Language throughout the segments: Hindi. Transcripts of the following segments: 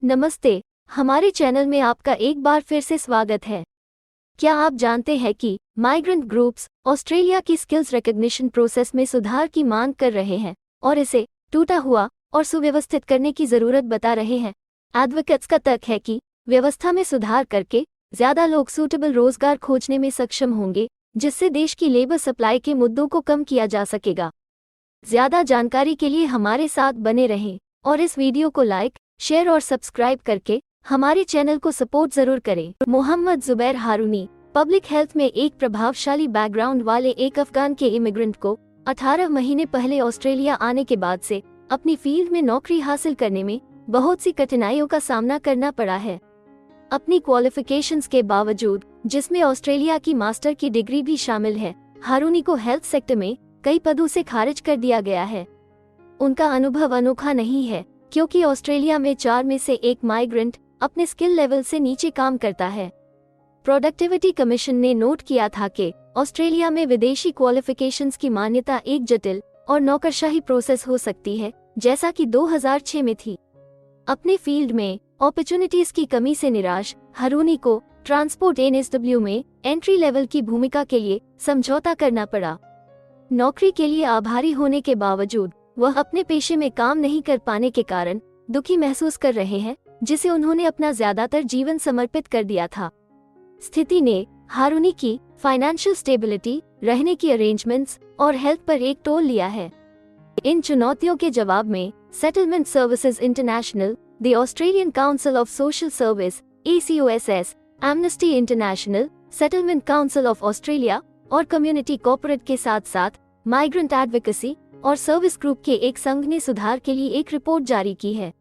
नमस्ते, हमारे चैनल में आपका एक बार फिर से स्वागत है। क्या आप जानते हैं कि माइग्रेंट ग्रुप्स ऑस्ट्रेलिया की स्किल्स रिकॉग्निशन प्रोसेस में सुधार की मांग कर रहे हैं और इसे टूटा हुआ और सुव्यवस्थित करने की जरूरत बता रहे हैं। एडवोकेट्स का तर्क है कि व्यवस्था में सुधार करके ज्यादा लोग सूटेबल रोजगार खोजने में सक्षम होंगे, जिससे देश की लेबर सप्लाई के मुद्दों को कम किया जा सकेगा। ज्यादा जानकारी के लिए हमारे साथ बने रहें और इस वीडियो को लाइक, शेयर और सब्सक्राइब करके हमारे चैनल को सपोर्ट जरूर करें। मोहम्मद जुबैर हारूनी पब्लिक हेल्थ में एक प्रभावशाली बैकग्राउंड वाले एक अफगान के इमिग्रेंट को 18 महीने पहले ऑस्ट्रेलिया आने के बाद से अपनी फील्ड में नौकरी हासिल करने में बहुत सी कठिनाइयों का सामना करना पड़ा है। अपनी क्वालिफिकेशंस के बावजूद, जिसमें ऑस्ट्रेलिया की मास्टर की डिग्री भी शामिल है, हारूनी को हेल्थ सेक्टर में कई पदों से खारिज कर दिया गया है। उनका अनुभव अनोखा नहीं है, क्योंकि ऑस्ट्रेलिया में 4 में से 1 माइग्रेंट अपने स्किल लेवल से नीचे काम करता है। प्रोडक्टिविटी कमीशन ने नोट किया था कि ऑस्ट्रेलिया में विदेशी क्वालिफिकेशंस की मान्यता एक जटिल और नौकरशाही प्रोसेस हो सकती है, जैसा कि 2006 में थी। अपने फील्ड में अपॉर्चुनिटीज की कमी से निराश हारूनी को ट्रांसपोर्ट एनएसडब्ल्यू में एंट्री लेवल की भूमिका के लिए समझौता करना पड़ा। नौकरी के लिए आभारी होने के बावजूद वह अपने पेशे में काम नहीं कर पाने के कारण दुखी महसूस कर रहे हैं, जिसे उन्होंने अपना ज्यादातर जीवन समर्पित कर दिया था। स्थिति ने हारूनी की फाइनेंशियल स्टेबिलिटी, रहने की अरेंजमेंट्स और हेल्थ पर एक टोल लिया है। इन चुनौतियों के जवाब में settlement services international, the Australian council of social service ACOSS, amnesty international, settlement council of Australia और कम्युनिटी कॉर्पोरेट के साथ साथ माइग्रेंट एडवोकेसी और सर्विस ग्रुप के एक संघ ने सुधार के लिए एक रिपोर्ट जारी की है।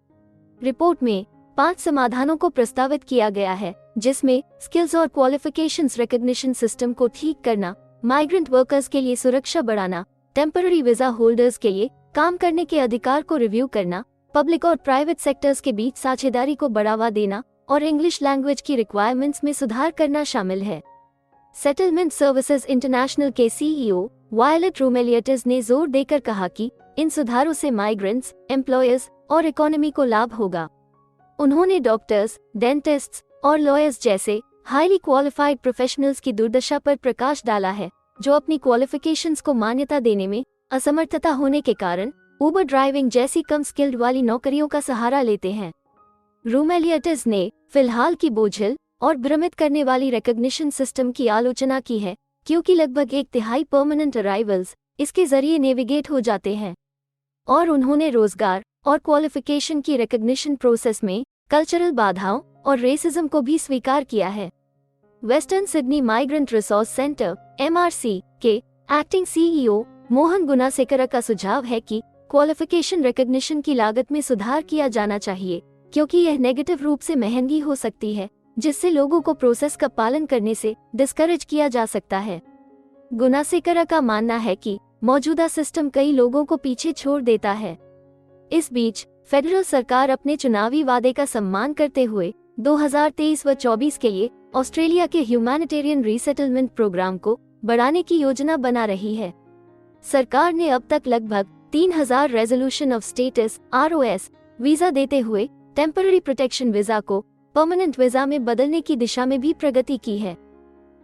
रिपोर्ट में 5 समाधानों को प्रस्तावित किया गया है, जिसमें स्किल्स और क्वालिफिकेशंस रिकॉग्निशन सिस्टम को ठीक करना, माइग्रेंट वर्कर्स के लिए सुरक्षा बढ़ाना, टेम्पररी वीजा होल्डर्स के लिए काम करने के अधिकार को रिव्यू करना, पब्लिक और प्राइवेट सेक्टर्स के बीच साझेदारी को बढ़ावा देना और इंग्लिश लैंग्वेज की रिक्वायरमेंट्स में सुधार करना शामिल है। सेटलमेंट सर्विसेज इंटरनेशनल के CEO वायलेट रोमेलियट्स ने जोर देकर कहा कि इन सुधारों से माइग्रेंट्स, एम्प्लॉयर्स और इकोनॉमी को लाभ होगा। उन्होंने डॉक्टर्स, डेंटिस्ट्स और लॉयर्स जैसे हाईली क्वालिफाइड प्रोफेशनल्स की दुर्दशा पर प्रकाश डाला है, जो अपनी क्वालिफिकेशंस को मान्यता देने में असमर्थता होने के कारण उबर ड्राइविंग जैसी कम स्किल्ड वाली नौकरियों का सहारा लेते हैं। रोमेलियट्स ने फिलहाल की बोझिल और भ्रमित करने वाली रिकॉग्निशन सिस्टम की आलोचना की है, क्योंकि लगभग 1/3 परमानेंट अराइवल्स इसके जरिए नेविगेट हो जाते हैं। और उन्होंने रोजगार और क्वालिफिकेशन की रिकॉग्निशन प्रोसेस में कल्चरल बाधाओं और रेसिज्म को भी स्वीकार किया है। Western Sydney migrant resource centre MRC के एक्टिंग CEO मोहन गुनासेकर का सुझाव है कि क्वालिफिकेशन रिकॉग्निशन की लागत में सुधार किया जाना चाहिए, क्योंकि यह नेगेटिव रूप से महंगी हो सकती है, जिससे लोगों को प्रोसेस का पालन करने से डिस्करेज किया जा सकता है। गुनासेकर का मानना है कि मौजूदा सिस्टम कई लोगों को पीछे छोड़ देता है। इस बीच फेडरल सरकार अपने चुनावी वादे का सम्मान करते हुए 2023 व 24 के लिए ऑस्ट्रेलिया के ह्यूमैनिटेरियन रीसेटलमेंट प्रोग्राम को बढ़ाने की योजना बना रही है। सरकार ने अब तक लगभग 3000 resolution of status ROS visa देते हुए टेम्पररी प्रोटेक्शन वीजा को परमानेंट वीजा में बदलने की दिशा में भी प्रगति की है।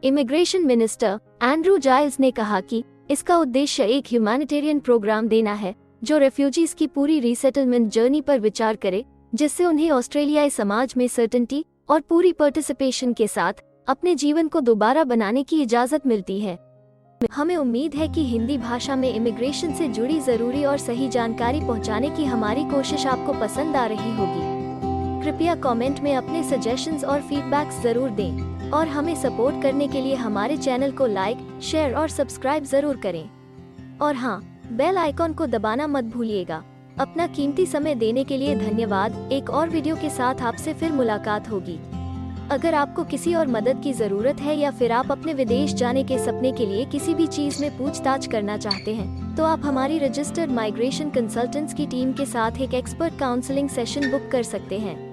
इमिग्रेशन मिनिस्टर एंड्रू जाइल्स ने कहा कि इसका उद्देश्य एक ह्यूमैनिटेरियन प्रोग्राम देना है, जो रेफ्यूजीज की पूरी रीसेटलमेंट जर्नी पर विचार करे, जिससे उन्हें ऑस्ट्रेलियाई समाज में सर्टेनिटी और पूरी पार्टिसिपेशन के साथ अपने जीवन को दोबारा बनाने की इजाजत मिलती है। हमें उम्मीद है कि हिंदी भाषा में इमिग्रेशन से जुड़ी जरूरी और सही जानकारी पहुंचाने की हमारी कोशिश आपको पसंद आ रही होगी। कृपया कमेंट में अपने सजेशंस और फीडबैक्स जरूर दें और हमें सपोर्ट करने के लिए हमारे चैनल को लाइक, शेयर और सब्सक्राइब जरूर करें। और हाँ, बेल आइकॉन को दबाना मत भूलिएगा। अपना कीमती समय देने के लिए धन्यवाद। एक और वीडियो के साथ आपसे फिर मुलाकात होगी। अगर आपको किसी और मदद की जरूरत है या फिर आप अपने विदेश जाने के सपने के लिए किसी भी चीज में पूछताछ करना चाहते हैं, तो आप हमारी रजिस्टर्ड माइग्रेशन कंसल्टेंट्स की टीम के साथ एक एक्सपर्ट काउंसलिंग सेशन बुक कर सकते हैं।